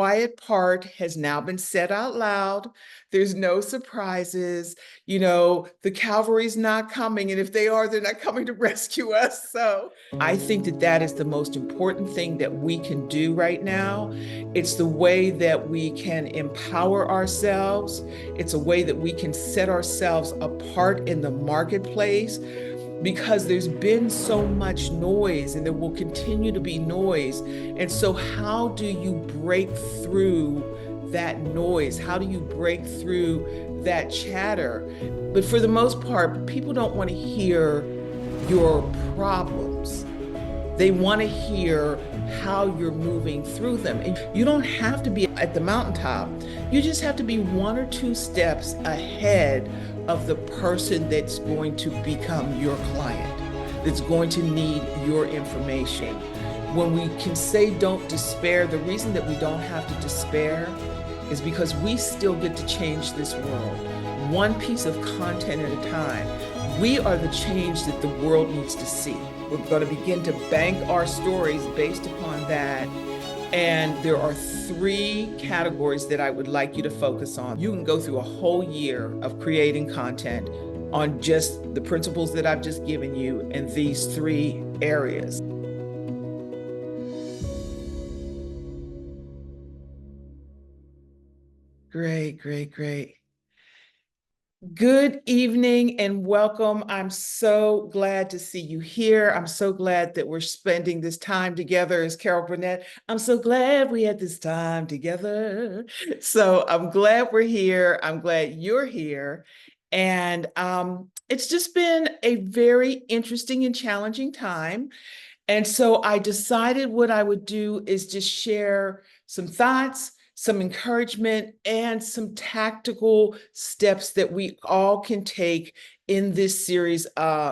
quiet part has now been said out loud. There's no surprises. The cavalry's not coming, and if they are, they're not coming to rescue us. So I think that that is the most important thing that we can do right now. It's the way that we can empower ourselves. It's a way that we can set ourselves apart in the marketplace, because there's been so much noise and there will continue to be noise. And so how do you break through that noise? How do you break through that chatter? But for the most part, people don't want to hear your problems. They want to hear how you're moving through them. And you don't have to be at the mountaintop. You just have to be one or two steps ahead of the person that's going to become your client, that's going to need your information. When we can say don't despair, the reason that we don't have to despair is because we still get to change this world, one piece of content at a time. We are the change that the world needs to see. We're going to begin to bank our stories based upon that. And there are 3 categories that I would like you to focus on. You can go through a whole year of creating content on just the principles that I've just given you in these 3 areas. Great, great, great. Good evening and welcome. I'm so glad to see you here. I'm so glad that we're spending this time together, as Carol Burnett. I'm so glad we had this time together. So I'm glad we're here. I'm glad you're here. And it's just been a very interesting and challenging time. And so I decided what I would do is just share some thoughts, some encouragement, and some tactical steps that we all can take in this series,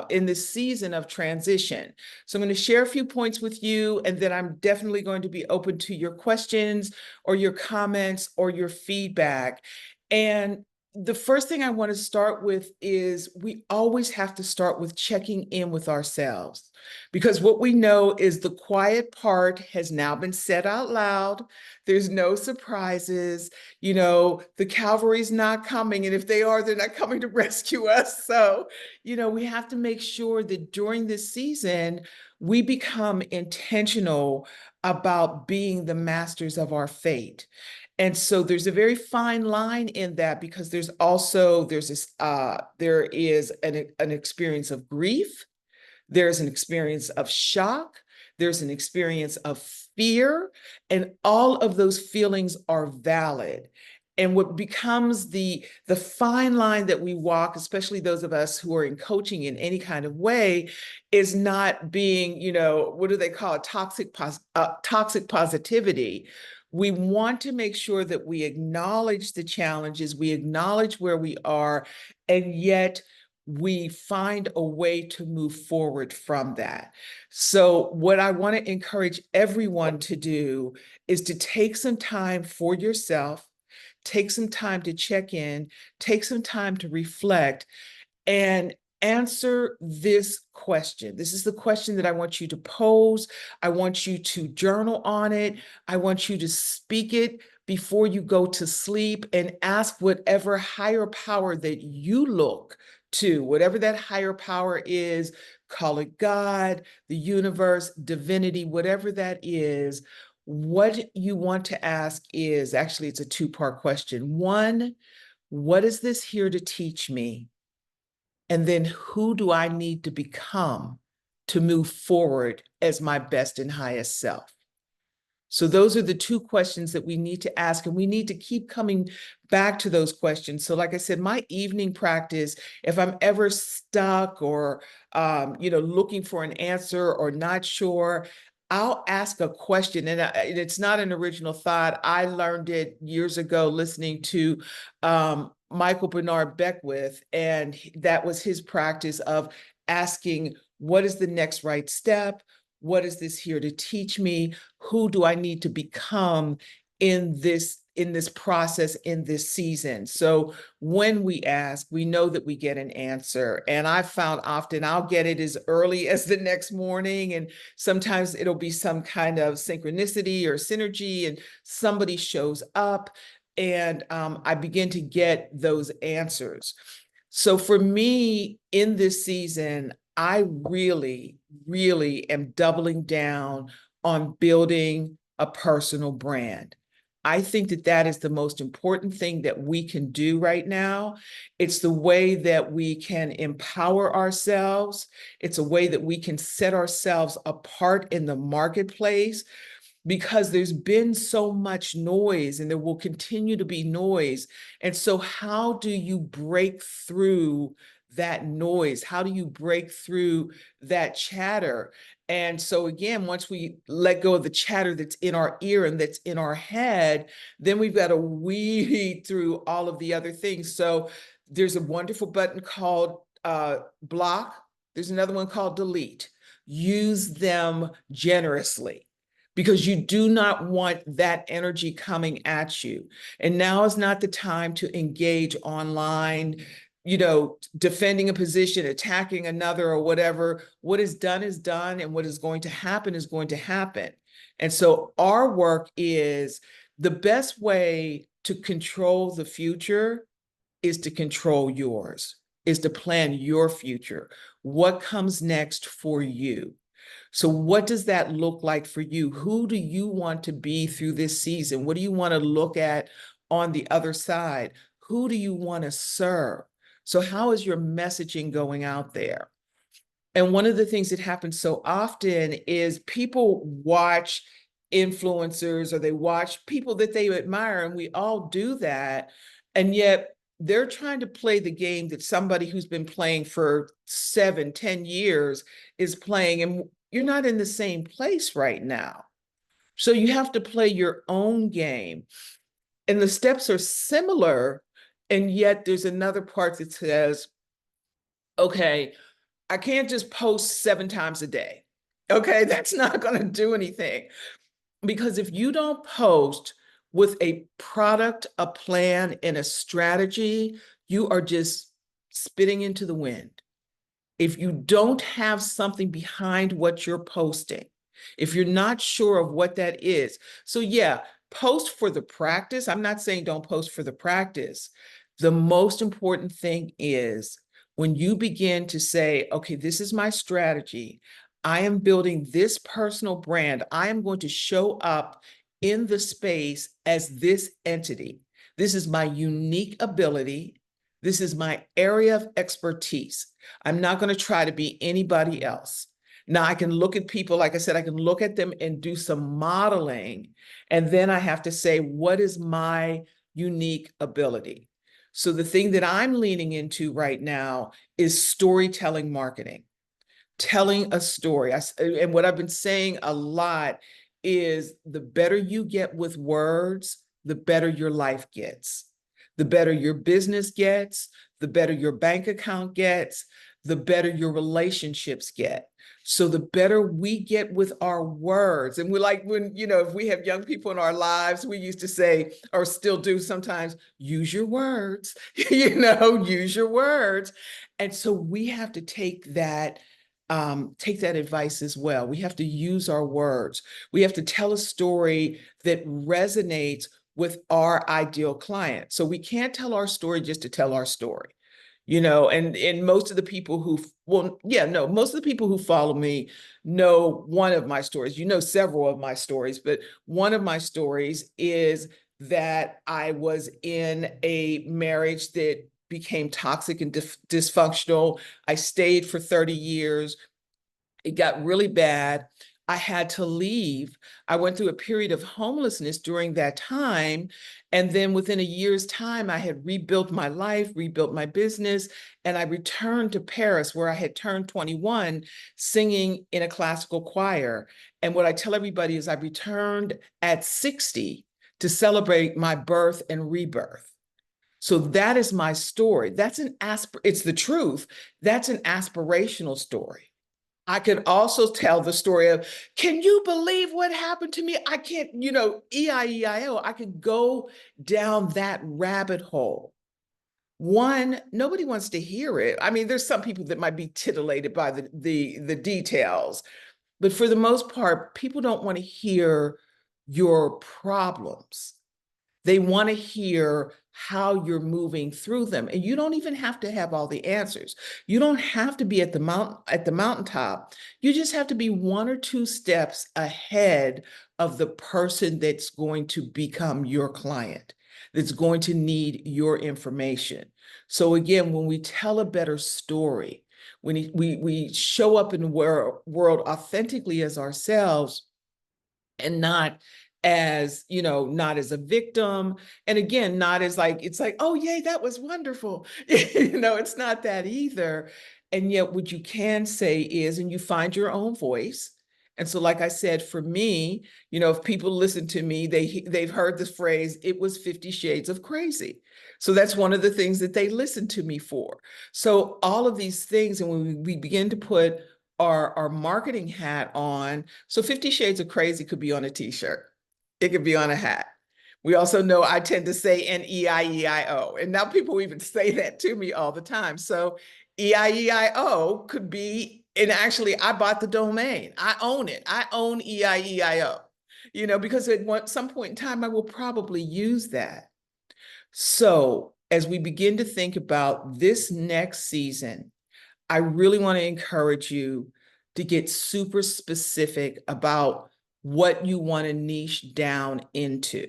in this season of transition. So I'm going to share a few points with you, and then I'm definitely going to be open to your questions or your comments or your feedback. And the first thing I want to start with is we always have to start with checking in with ourselves, because what we know is the quiet part has now been said out loud. There's no surprises. The cavalry's not coming, and if they are, they're not coming to rescue us. So, we have to make sure that during this season, we become intentional about being the masters of our fate. And so there's a very fine line in that, because there is an experience of grief, there's an experience of shock, there's an experience of fear, and all of those feelings are valid. And what becomes the fine line that we walk, especially those of us who are in coaching in any kind of way, is not being, what do they call it, toxic positivity. We want to make sure that we acknowledge the challenges, we acknowledge where we are, and yet we find a way to move forward from that. So what I want to encourage everyone to do is to take some time for yourself, take some time to check in, take some time to reflect, and answer this question. This is the question that I want you to pose. I want you to journal on it. I want you to speak it before you go to sleep, and ask whatever higher power that you look to, whatever that higher power is, call it God, the universe, divinity, whatever that is. What you want to ask is, actually, it's a 2-part question. 1, what is this here to teach me? And then, who do I need to become to move forward as my best and highest self? So those are the 2 questions that we need to ask, and we need to keep coming back to those questions. So like I said, my evening practice, if I'm ever stuck or, looking for an answer or not sure, I'll ask a question. And it's not an original thought. I learned it years ago listening to Michael Bernard Beckwith, and that was his practice of asking, what is the next right step? What is this here to teach me? Who do I need to become in this in this process, in this season. So when we ask, we know that we get an answer. And I've found often I'll get it as early as the next morning, and sometimes it'll be some kind of synchronicity or synergy, and somebody shows up, and I begin to get those answers. So for me in this season, I really, really am doubling down on building a personal brand. I think that that is the most important thing that we can do right now. It's the way that we can empower ourselves. It's a way that we can set ourselves apart in the marketplace, because there's been so much noise and there will continue to be noise. And so how do you break through that noise? How do you break through that chatter? And so again, once we let go of the chatter that's in our ear and that's in our head, then we've got to weed through all of the other things. So there's a wonderful button called block. There's another one called delete. Use them generously, because you do not want that energy coming at you. And now is not the time to engage online, defending a position, attacking another, or whatever. What is done, and what is going to happen is going to happen. And so our work is, the best way to control the future is to control yours, is to plan your future. What comes next for you? So what does that look like for you? Who do you want to be through this season? What do you want to look at on the other side? Who do you want to serve? So how is your messaging going out there? And one of the things that happens so often is people watch influencers, or they watch people that they admire, and we all do that. And yet they're trying to play the game that somebody who's been playing for 7, 10 years is playing. And you're not in the same place right now. So you have to play your own game. And the steps are similar. And yet there's another part that says, okay, I can't just post 7 times a day. Okay, that's not going to do anything. Because if you don't post with a product, a plan, and a strategy, you are just spitting into the wind. If you don't have something behind what you're posting, if you're not sure of what that is. So yeah, post for the practice. I'm not saying don't post for the practice. The most important thing is when you begin to say, okay, this is my strategy. I am building this personal brand. I am going to show up in the space as this entity. This is my unique ability. This is my area of expertise. I'm not going to try to be anybody else. Now I can look at people, like I said, I can look at them and do some modeling. And then I have to say, what is my unique ability? So the thing that I'm leaning into right now is storytelling marketing, telling a story. And what I've been saying a lot is, the better you get with words, the better your life gets. The better your business gets, the better your bank account gets, the better your relationships get. So the better we get with our words. And we're like, when, if we have young people in our lives, we used to say, or still do sometimes, use your words, use your words. And so we have to take that advice as well. We have to use our words. We have to tell a story that resonates with our ideal client. So we can't tell our story just to tell our story, and most of the people most of the people who follow me know one of my stories, several of my stories, but one of my stories is that I was in a marriage that became toxic and dysfunctional. I stayed for 30 years. It got really bad. I had to leave. I went through a period of homelessness during that time. And then within a year's time, I had rebuilt my life, rebuilt my business, and I returned to Paris, where I had turned 21, singing in a classical choir. And what I tell everybody is, I returned at 60 to celebrate my birth and rebirth. So that is my story. It's the truth. That's an aspirational story. I could also tell the story of, can you believe what happened to me? I can't, EIEIO. I could go down that rabbit hole. One, nobody wants to hear it. I mean, there's some people that might be titillated by the details, but for the most part, people don't want to hear your problems. They want to hear how you're moving through them. And you don't even have to have all the answers. You don't have to be at the mountaintop. You just have to be one or two steps ahead of the person that's going to become your client, that's going to need your information. So again, when we tell a better story, when we show up in the world authentically as ourselves, and not as, not as a victim. And again, not as like, it's like, oh, yay, that was wonderful. It's not that either. And yet what you can say is, and you find your own voice. And so, like I said, for me, if people listen to me, they've heard this phrase, it was 50 Shades of Crazy. So that's one of the things that they listen to me for. So all of these things, and when we begin to put our marketing hat on. So 50 Shades of Crazy could be on a t-shirt. It could be on a hat. We also know I tend to say N-E-I-E-I-O. And now people even say that to me all the time. So E-I-E-I-O could be, and actually I bought the domain. I own it. I own E-I-E-I-O, because at some point in time, I will probably use that. So as we begin to think about this next season, I really want to encourage you to get super specific about what you want to niche down into.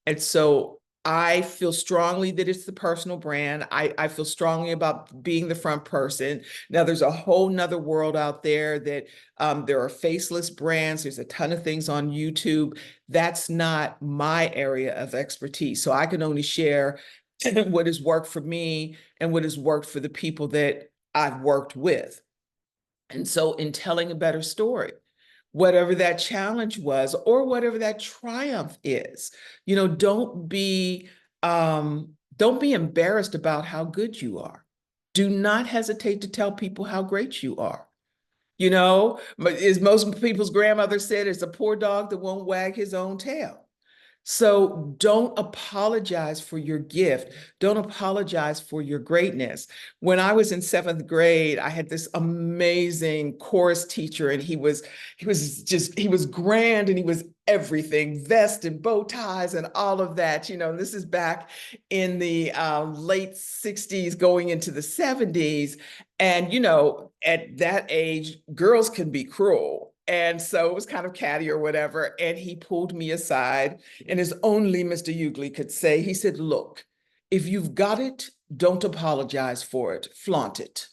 And so I feel strongly that it's the personal brand. I feel strongly about being the front person. Now, there's a whole nother world out there that there are faceless brands. There's a ton of things on YouTube. That's not my area of expertise. So I can only share what has worked for me and what has worked for the people that I've worked with. And so in telling a better story, whatever that challenge was, or whatever that triumph is, don't be embarrassed about how good you are. Do not hesitate to tell people how great you are. As most people's grandmother said, it's a poor dog that won't wag his own tail. So don't apologize for your gift. Don't apologize for your greatness. When I was in 7th grade, I had this amazing chorus teacher, and he was grand, and he was everything, vest and bow ties and all of that. This is back in the late 60s going into the 70s. And, at that age, girls can be cruel. And so it was kind of catty or whatever. And he pulled me aside, and as only Mr. Hughley could say, he said, look, if you've got it, don't apologize for it, flaunt it.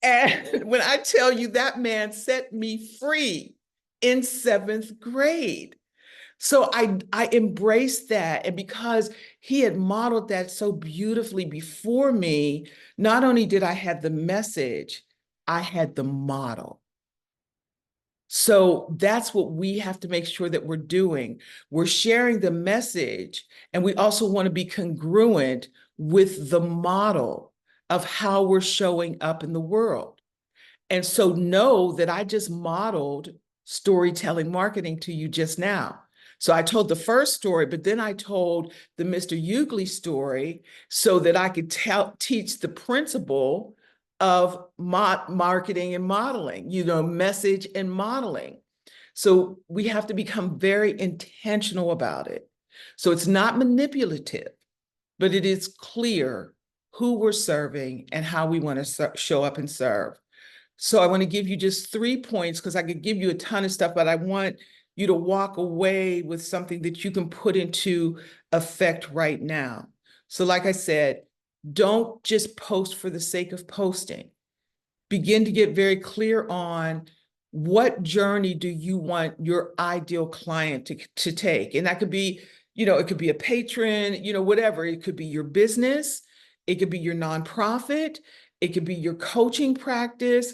And when I tell you, that man set me free in 7th grade. So I embraced that. And because he had modeled that so beautifully before me, not only did I have the message, I had the model. So that's what we have to make sure that we're doing. We're sharing the message, and we also want to be congruent with the model of how we're showing up in the world. And so know that I just modeled storytelling marketing to you just now. So I told the first story, but then I told the Mr. Hughley story so that I could teach the principle of marketing and modeling, message and modeling. So we have to become very intentional about it. So it's not manipulative, but it is clear who we're serving and how we want to show up and serve. So I want to give you just 3 points, because I could give you a ton of stuff, but I want you to walk away with something that you can put into effect right now. So like I said, don't just post for the sake of posting. Begin to get very clear on what journey do you want your ideal client to take. And that could be, it could be a patron, whatever. It could be your business. It could be your nonprofit. It could be your coaching practice.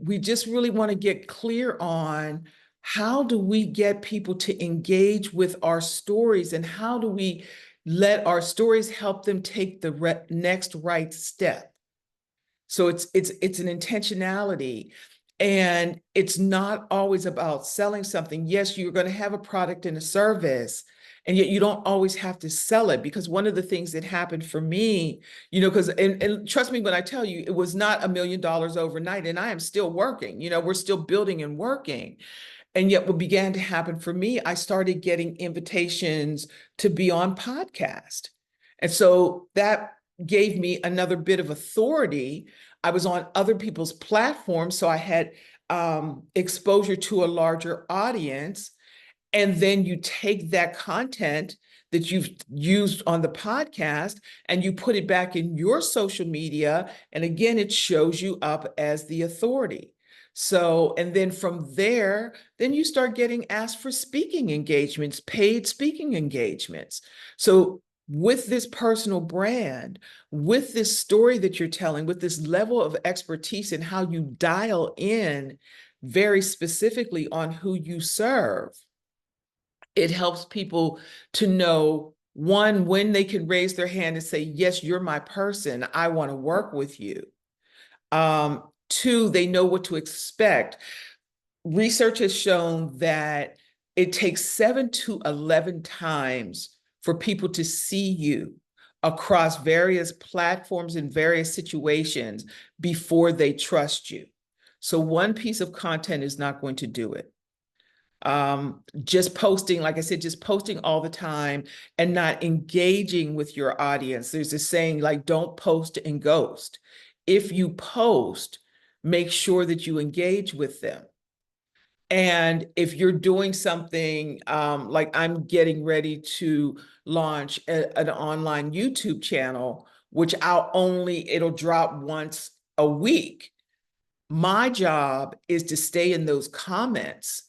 We just really want to get clear on how do we get people to engage with our stories, and how do we let our stories help them take the next right step. So it's an intentionality. And it's not always about selling something. Yes, you're going to have a product and a service, and yet you don't always have to sell it. Because one of the things that happened for me, because, and trust me when I tell you, it was not $1 million overnight, and I am still working, we're still building and working. And yet what began to happen for me, I started getting invitations to be on podcast. And so that gave me another bit of authority. I was on other people's platforms, so I had exposure to a larger audience. And then you take that content that you've used on the podcast and you put it back in your social media. And again, it shows you up as the authority. So, and then from there, then you start getting asked for speaking engagements, paid speaking engagements. So with this personal brand, with this story that you're telling, with this level of expertise and how you dial in very specifically on who you serve, it helps people to know, one, when they can raise their hand and say, yes, you're my person, I want to work with you. Two, they know what to expect. Research has shown that it takes 7 to 11 times for people to see you across various platforms and various situations before they trust you. So one piece of content is not going to do it. Just posting, like I said, just posting all the time and not engaging with your audience. There's this saying, like, don't post and ghost. If you post, make sure that you engage with them. And if you're doing something, like I'm getting ready to launch an online YouTube channel, which it'll drop once a week. My job is to stay in those comments,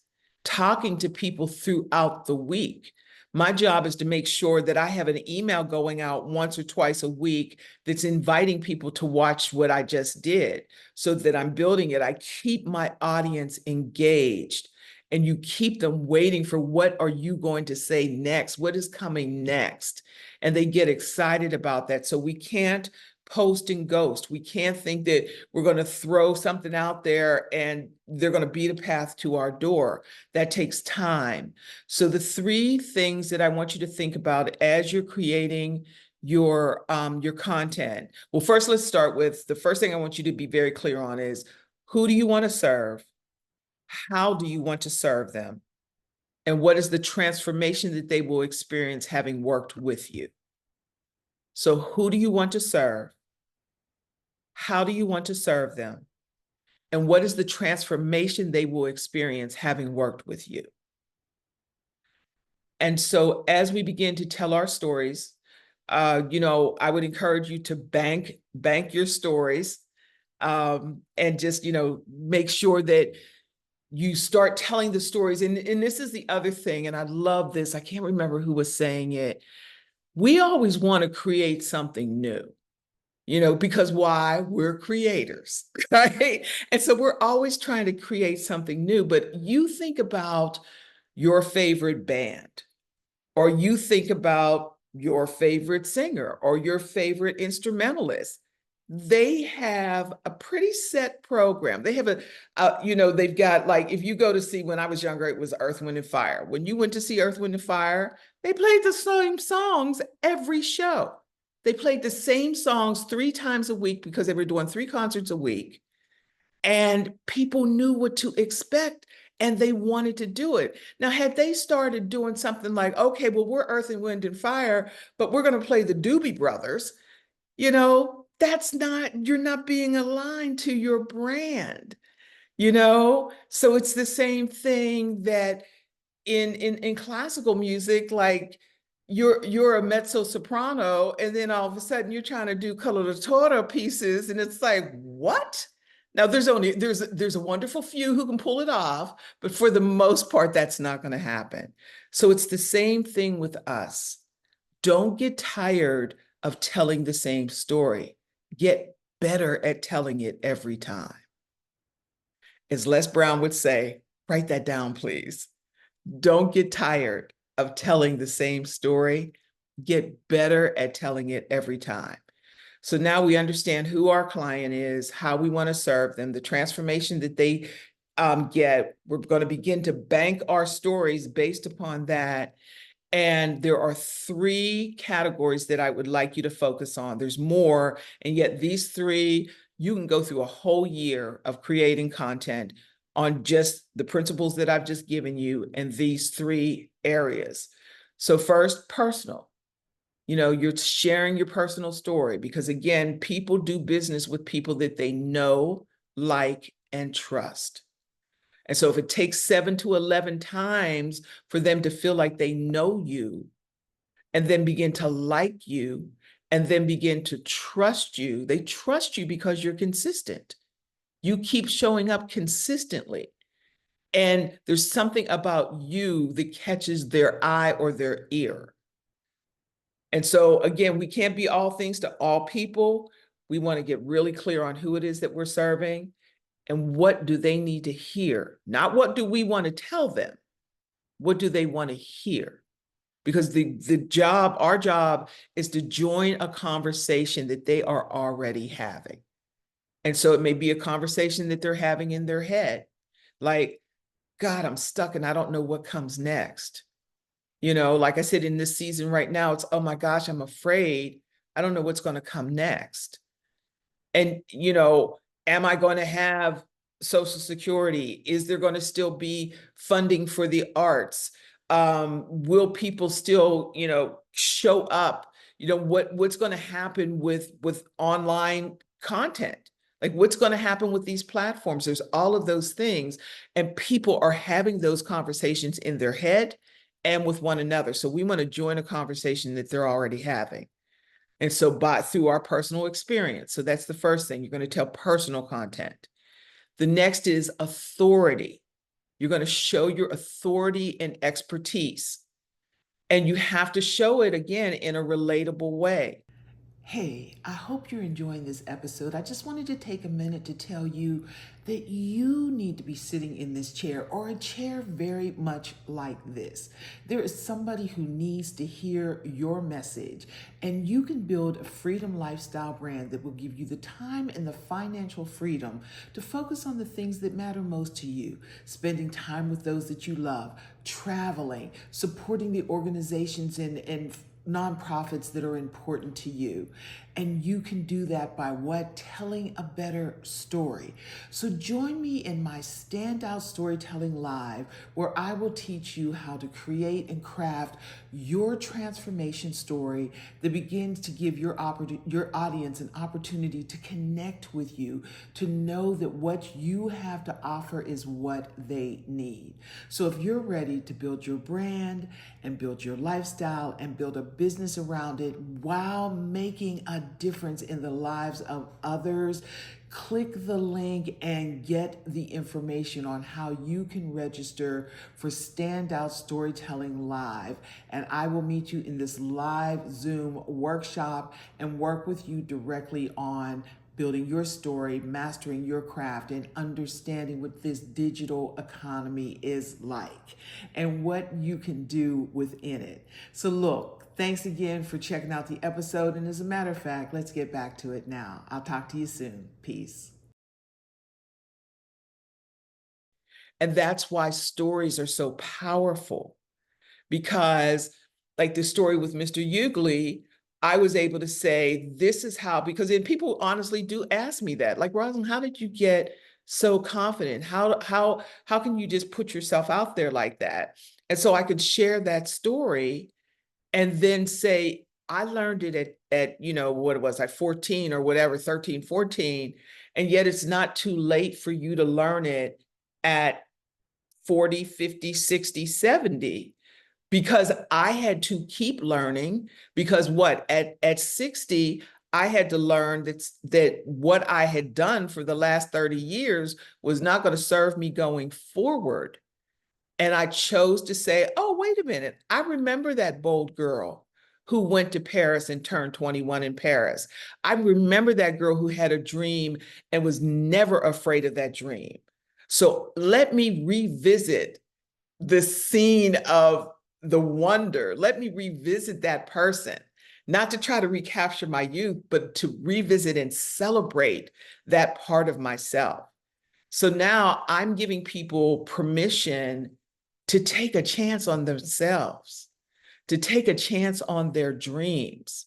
talking to people throughout the week. My job is to make sure that I have an email going out once or twice a week that's inviting people to watch what I just did, so that I'm building it. I keep my audience engaged, and you keep them waiting for, what are you going to say next? What is coming next? And they get excited about that. So we can't post and ghost. We can't think that we're going to throw something out there and they're going to beat a path to our door. That takes time. So the 3 things that I want you to think about as you're creating your content. Well, first, let's start with the first thing I want you to be very clear on is, who do you want to serve? How do you want to serve them? And what is the transformation that they will experience having worked with you? So who do you want to serve? How do you want to serve them? And what is the transformation they will experience having worked with you? And so as we begin to tell our stories, I would encourage you to bank your stories, and just, make sure that you start telling the stories. And this is the other thing, and I love this. I can't remember who was saying it. We always want to create something new. Because why? We're creators, right? And so we're always trying to create something new. But you think about your favorite band, or you think about your favorite singer or your favorite instrumentalist. They have a pretty set program. They have they've got, like, if you go to see, when I was younger, it was Earth, Wind, and Fire. When you went to see Earth, Wind, and Fire, they played the same songs every show. They played the same songs 3 times a week because they were doing 3 concerts a week. And people knew what to expect and they wanted to do it. Now, had they started doing something like, okay, well, we're Earth and Wind and Fire, but we're going to play the Doobie Brothers, you're not being aligned to your brand, So it's the same thing that in classical music, like, you're a mezzo soprano, and then all of a sudden you're trying to do coloratura pieces, and it's like, what? Now there's a wonderful few who can pull it off, but for the most part, that's not going to happen. So it's the same thing with us. Don't get tired of telling the same story. Get better at telling it every time. As Les Brown would say, write that down, please. Don't get tired of telling the same story. Get better at telling it every time. So now we understand who our client is, how we want to serve them, the transformation that they get. We're going to begin to bank our stories based upon that. And there are three categories that I would like you to focus on. There's more, and yet these three, you can go through a whole year of creating content on just the principles that I've just given you in these three areas. So first, personal. You're sharing your personal story because, again, people do business with people that they know, like, and trust. And so if it takes 7 to 11 times for them to feel like they know you and then begin to like you and then begin to trust you, they trust you because you're consistent. You keep showing up consistently. And there's something about you that catches their eye or their ear. And so, again, we can't be all things to all people. We want to get really clear on who it is that we're serving and what do they need to hear. Not what do we want to tell them. What do they want to hear? Because our job is to join a conversation that they are already having. And so it may be a conversation that they're having in their head. Like, God, I'm stuck and I don't know what comes next. Like I said, in this season right now, it's, oh my gosh, I'm afraid. I don't know what's going to come next. And, am I going to have Social Security? Is there going to still be funding for the arts? Will people still, show up? What's going to happen with online content? Like, what's going to happen with these platforms? There's all of those things. And people are having those conversations in their head and with one another. So we want to join a conversation that they're already having. And so through our personal experience. So that's the first thing. You're going to tell personal content. The next is authority. You're going to show your authority and expertise. And you have to show it, again, in a relatable way. Hey, I hope you're enjoying this episode. I just wanted to take a minute to tell you that you need to be sitting in this chair or a chair very much like this. There is somebody who needs to hear your message, and you can build a freedom lifestyle brand that will give you the time and the financial freedom to focus on the things that matter most to you, spending time with those that you love, traveling, supporting the organizations and nonprofits that are important to you. And you can do that by what? Telling a better story. So join me in my Standout Storytelling Live, where I will teach you how to create and craft your transformation story that begins to give your audience an opportunity to connect with you, to know that what you have to offer is what they need. So if you're ready to build your brand and build your lifestyle and build a business around it while making a difference in the lives of others, click the link and get the information on how you can register for Standout Storytelling Live. And I will meet you in this live Zoom workshop and work with you directly on building your story, mastering your craft, and understanding what this digital economy is like and what you can do within it. So look, thanks again for checking out the episode. And as a matter of fact, let's get back to it now. I'll talk to you soon. Peace. And that's why stories are so powerful, because like the story with Mr. Ugly, I was able to say, this is how, because then people honestly do ask me that, like, Rosalind, how did you get so confident? How can you just put yourself out there like that? And so I could share that story and then say, I learned it at what it was, like 14 or whatever, 13, 14. And yet it's not too late for you to learn it at 40, 50, 60, 70. Because I had to keep learning, because at 60, I had to learn that what I had done for the last 30 years was not going to serve me going forward. And I chose to say, oh, wait a minute. I remember that bold girl who went to Paris and turned 21 in Paris. I remember that girl who had a dream and was never afraid of that dream. So let me revisit the scene of the wonder. Let me revisit that person. not to try to recapture my youth, but to revisit and celebrate that part of myself. So now I'm giving people permission to take a chance on themselves, to take a chance on their dreams.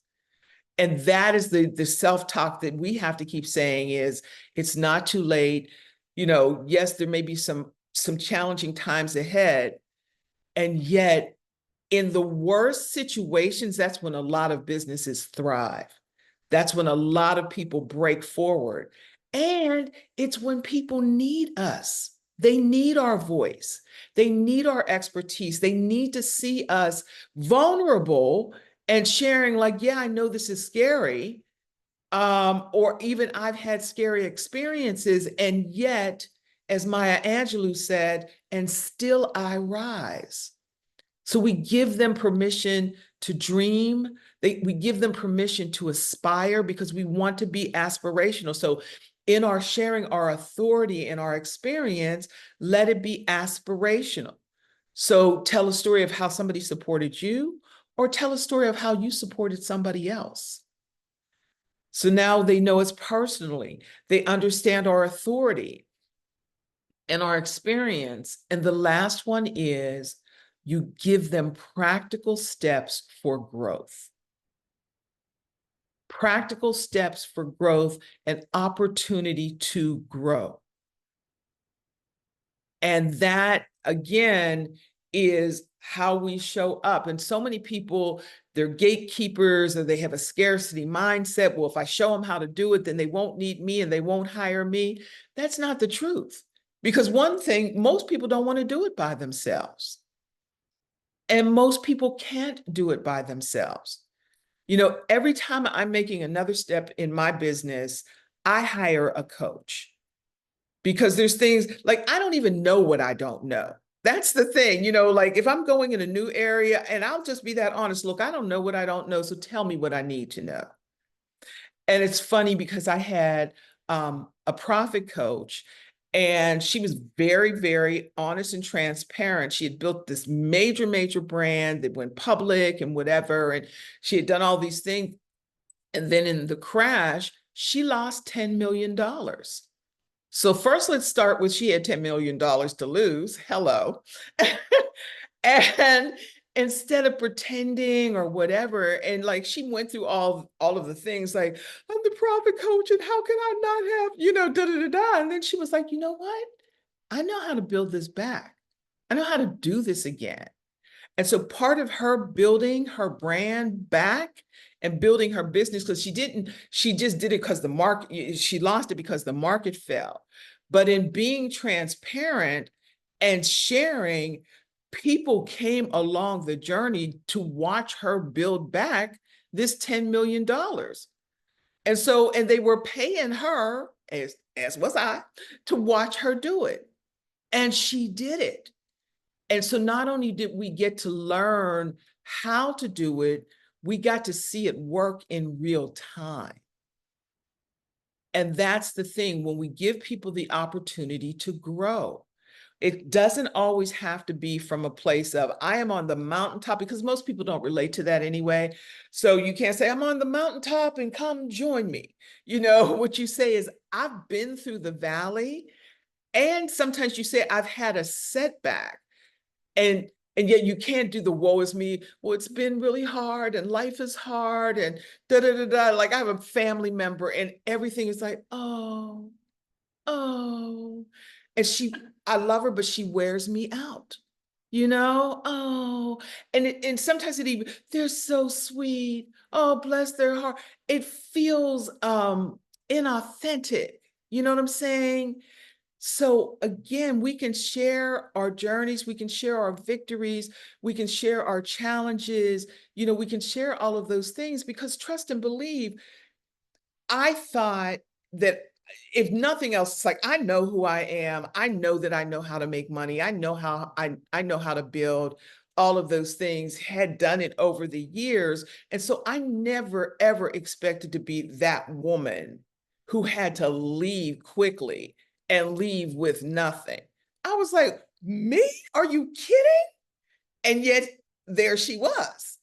And that is the self-talk that we have to keep saying is it's not too late. You know, yes, there may be some challenging times ahead. And yet, in the worst situations, that's when a lot of businesses thrive. That's when a lot of people break forward. And it's when people need us. They need our voice. They need our expertise. They need to see us vulnerable and sharing, like, yeah, I know this is scary. Or even I've had scary experiences, and yet, as Maya Angelou said, and still I rise. So we give them permission to dream. We give them permission to aspire because we want to be aspirational. So in our sharing our authority and our experience, let it be aspirational. So tell a story of how somebody supported you, or tell a story of how you supported somebody else. So now they know us personally. They understand our authority and our experience. And the last one is you give them practical steps for growth. Practical steps for growth and opportunity to grow. And that, again, is how we show up. And so many people, they're gatekeepers, or they have a scarcity mindset. Well, if I show them how to do it, then they won't need me and they won't hire me. That's not the truth. Because one thing, most people don't want to do it by themselves. And most people can't do it by themselves. You know, every time I'm making another step in my business, I hire a coach. Because there's things like I don't even know what I don't know. That's the thing, you know, like if I'm going in a new area, and I'll just be that honest, look, I don't know what I don't know, so tell me what I need to know. And it's funny because I had a profit coach, and she was very, very honest and transparent. She had built this major, major brand that went public and whatever, and she had done all these things. And then in the crash, she lost $10 million. So first, let's start with she had $10 million to lose. Hello. And instead of pretending or whatever, and like she went through all of the things like, I'm the profit coach and how can I not have, you know, da da da da. And then she was like, you know what? I know how to build this back. I know how to do this again. And so part of her building her brand back and building her business, because she just did it because the market, she lost it because the market fell. But in being transparent and sharing, people came along the journey to watch her build back this $10 million. And so, and they were paying her, as was I, to watch her do it. And she did it. And so not only did we get to learn how to do it, we got to see it work in real time. And that's the thing, when we give people the opportunity to grow. It doesn't always have to be from a place of, I am on the mountaintop, because most people don't relate to that anyway. So you can't say, I'm on the mountaintop and come join me. You know, what you say is, I've been through the valley. And sometimes you say, I've had a setback. And yet you can't do the woe is me. Well, it's been really hard and life is hard and da da da da. Like I have a family member and everything is like, oh, oh. And I love her, but she wears me out, you know? Oh, and sometimes they're so sweet. Oh, bless their heart. It feels inauthentic. You know what I'm saying? So again, we can share our journeys, we can share our victories, we can share our challenges, you know, we can share all of those things, because trust and believe, I thought that if nothing else, it's like, I know who I am. I know that I know how to make money. I know how I know how to build all of those things, had done it over the years. And so I never, ever expected to be that woman who had to leave quickly and leave with nothing. I was like, me? Are you kidding? And yet there she was.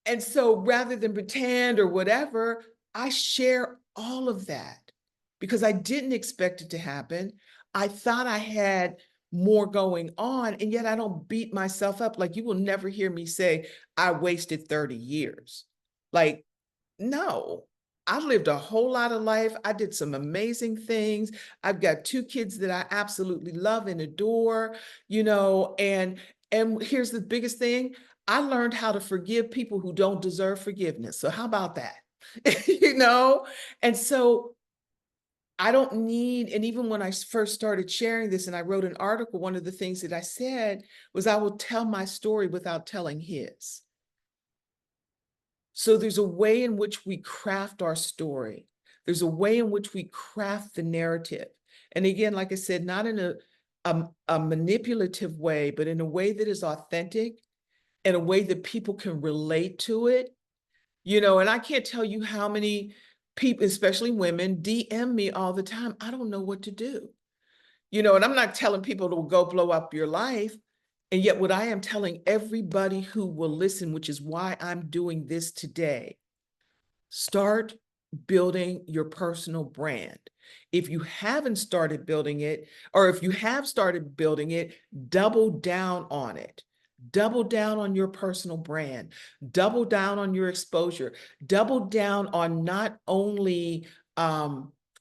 And so rather than pretend or whatever, I share all of that because I didn't expect it to happen. I thought I had more going on, and yet I don't beat myself up. Like, you will never hear me say, I wasted 30 years. Like, no, I lived a whole lot of life. I did some amazing things. I've got two kids that I absolutely love and adore, and here's the biggest thing. I learned how to forgive people who don't deserve forgiveness. So how about that? you know? And so I don't need, and even when I first started sharing this and I wrote an article, one of the things that I said was I will tell my story without telling his. So there's a way in which we craft our story. There's a way in which we craft the narrative. And again, like I said, not in a manipulative way, but in a way that is authentic, in a way that people can relate to it. And I can't tell you how many people, especially women, DM me all the time. I don't know what to do. And I'm not telling people to go blow up your life. And yet, what I am telling everybody who will listen, which is why I'm doing this today, start building your personal brand. If you haven't started building it, or if you have started building it, double down on it. Double down on your personal brand, double down on your exposure, double down on not only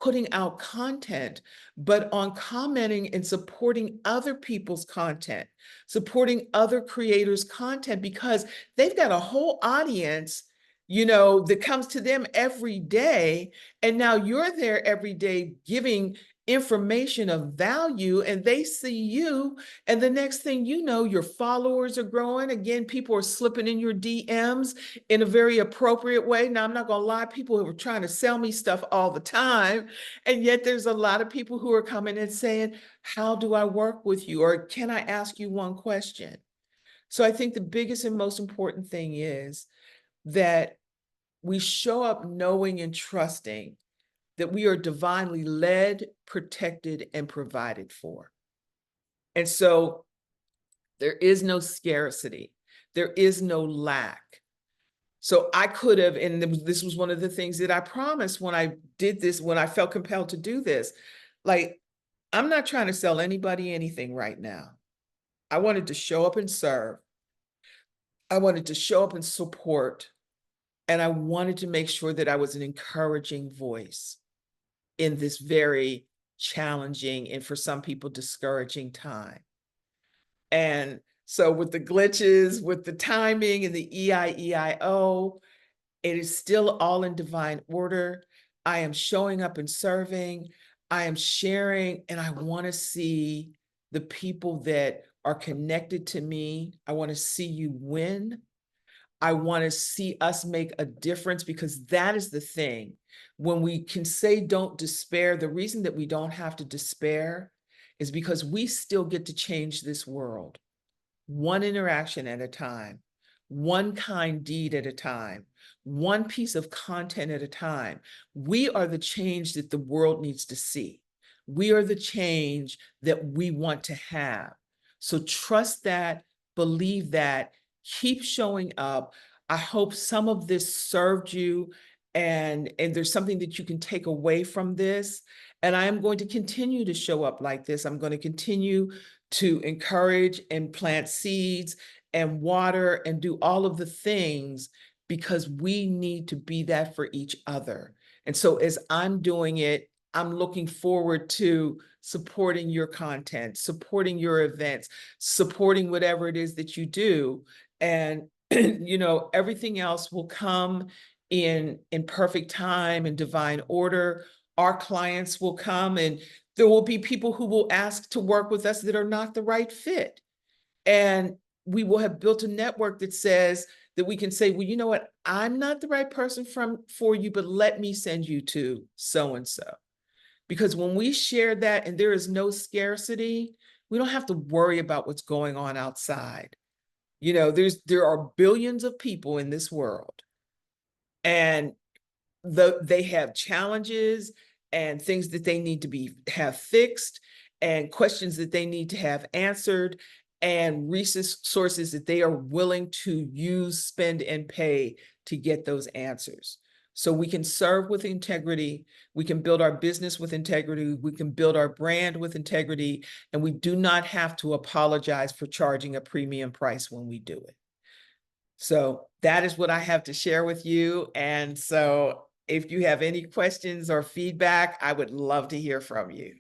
putting out content, but on commenting and supporting other people's content, supporting other creators' content, because they've got a whole audience that comes to them every day. And now you're there every day giving information of value, and they see you. And the next thing you know, your followers are growing. Again, people are slipping in your DMs in a very appropriate way. Now, I'm not going to lie, people are trying to sell me stuff all the time. And yet there's a lot of people who are coming and saying, how do I work with you? Or can I ask you one question? So I think the biggest and most important thing is that we show up knowing and trusting that we are divinely led, protected, and provided for. And so there is no scarcity. There is no lack. So I could have, and this was one of the things that I promised when I did this, when I felt compelled to do this. Like, I'm not trying to sell anybody anything right now. I wanted to show up and serve. I wanted to show up and support. And I wanted to make sure that I was an encouraging voice in this very challenging and, for some people, discouraging time. And so with the glitches, with the timing and the EIEIO, it is still all in divine order. I am showing up and serving. I am sharing, and I want to see the people that are connected to me. I want to see you win. I want to see us make a difference, because that is the thing. When we can say don't despair, the reason that we don't have to despair is because we still get to change this world, one interaction at a time, one kind deed at a time, one piece of content at a time. We are the change that the world needs to see. We are the change that we want to have. So trust that, believe that, keep showing up. I hope some of this served you, and there's something that you can take away from this. And I am going to continue to show up like this. I'm going to continue to encourage and plant seeds and water and do all of the things, because we need to be that for each other. And so as I'm doing it, I'm looking forward to supporting your content, supporting your events, supporting whatever it is that you do. And everything else will come in perfect time and divine order. Our clients will come, and there will be people who will ask to work with us that are not the right fit. And we will have built a network that says that we can say, well, you know what? I'm not the right person for you, but let me send you to so-and-so. Because when we share that and there is no scarcity, we don't have to worry about what's going on outside. There are billions of people in this world, and they have challenges and things that they need to have fixed, and questions that they need to have answered. and resources that they are willing to use, spend, and pay to get those answers. So we can serve with integrity, we can build our business with integrity, we can build our brand with integrity, and we do not have to apologize for charging a premium price when we do it. So that is what I have to share with you. And so if you have any questions or feedback, I would love to hear from you.